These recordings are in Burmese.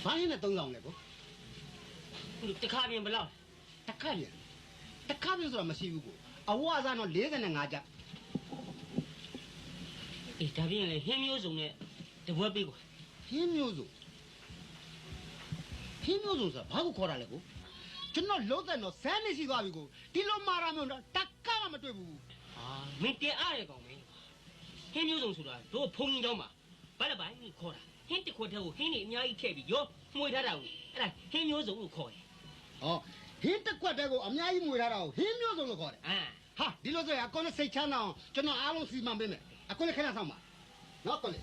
ဘာရင်းနဲ့3ဆောင်လဲကိုတခါပြင်ဘယ်လောက်တခါပြင်ဆိုတာမရှိဘူးကိုအဝစားတော့45ကျအေးဒါပြင်လေဟင်းမျိုးစုံနဲ့တပွဲပေးကွာဟင်းမျိုးစုံဆိုတာဘာကိုခေါ်တာလဲကိုကျွန်တော်လုံးတဲ့တော့ဇန်းနေရှိသွားပြီကိုဒီလိုမာရမျိုးတော့တက်ကမှမတွေ့ဘူးဟာမင်းတင်အားရကောင်မင်းဟင်းမျိုးစုံဆိုတာတို့ဖုန်ကြီးတော့မှာဘာလဲဘာလဲခေါ်တာဟင်းတစ်ခွက်တည်းကိုဟင်းနေအများကြီးထည့်ပြီးရောမှွေထားတာကိုအဲ့ဒါဟင်းမျိုးစုံကိုခေါ်တယ်ဟောဟင်းတစ်ခွက်တည်းကိုအများကြီးမှွေထားတာကိုဟင်းမျိုးစုံလို့ခေါ်တယ်ဟာဒီလိုဆိုရင်အကောနဲ့စိတ်ချမ်းသာအောင်ကျွန်တော်အားလုံးစီမံပေးမယ်အကောနဲ့ခဏဆောင်ပါနော်ကောနဲ့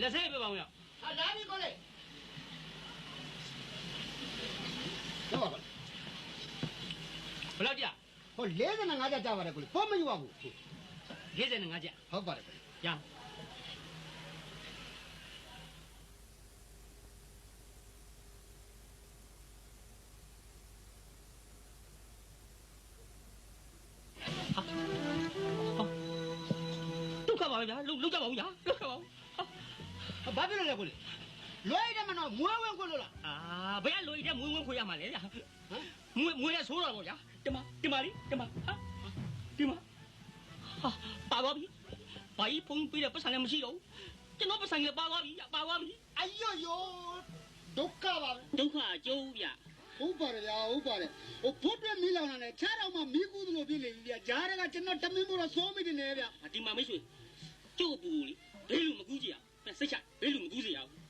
လက်ဆက်ပြပါဦးရဟာလာပြီကိုလေတော့ပါဘယ်လောက်ကြဟို45ကျကြပါတယ်ကိုလေဘောမယူပါဘူး45ကျဟုတ်ပါတယ်ကိုရဒုက္ခပါဗျာလုကြပါဦးညာလုကြပါဦးဘာဖြစ်လို့လဲကိုလေလွယ်တယ်မနော်မွေးဝင်ခွလို့လားဘယ်ကလွယ်တယ်မွေးဝင်ခွရမှာလဲဗျာမွေးရဆိုးတော့ဗောဗျာဒီမလေးဟာပါသွားပြီဘာကြီးဖုန်းပေးတဲ့ပတ်စံလည်းမရှိတော့ဘူးကျွန်တော်ပတ်စံလည်းပါသွားပြီအယောဒုက္ခပါဒုက္ခအကျိုးဗျာဟုတ်ပါတယ်ဗျာဟုတ်ပါတယ်ဟိုဘုတ်ပြမီးလောင်တာနဲ့ခြားတော့မှမီးကူးသလိုဖြစ်နေပြီဗျာဂျားတွေကကျွန်တော်တမင်းမို့တော့စိုးမိတယ်နဲ့ဗျာဒီမှာမိတ်ဆွေကျုပ်ပူလေဘေးလူမကူးကြရစိတ်ချဘေးလူမကူးစေရဘူး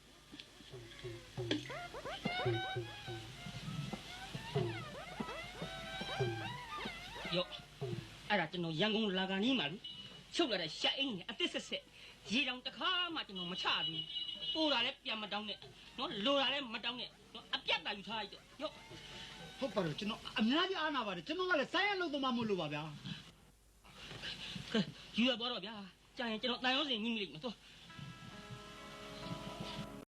ယောအဲ့ဒါကျွန်တော်ရန်ကုန်လာကန်ကြီးမှာလူချုပ်လာတဲ့ရှာအင်းကြီးအသစ်ဆက်ရေတောင်တစ်ခါမှကျွန်တော်မချဘူးပို့တာလည်းပြန်မတောင်းနဲ့နော်လိုတာလည်းမတောင်းနဲ့နော်အပြတ်တာယူထားလိုက်တော့ယောဟုတ်ပါတယ်ကျွန်တော်အများကြီးအားနာပါတယ်ကျွန်တော်ကလည်းဆိုင်းရလို့တော့မလို့ပါဗျာကဲယူရပါတော့ဗျာကြာရင်ကျွန်တော်တန်ရုံးစင်ကြီးမိလိမ့်မယ်တော့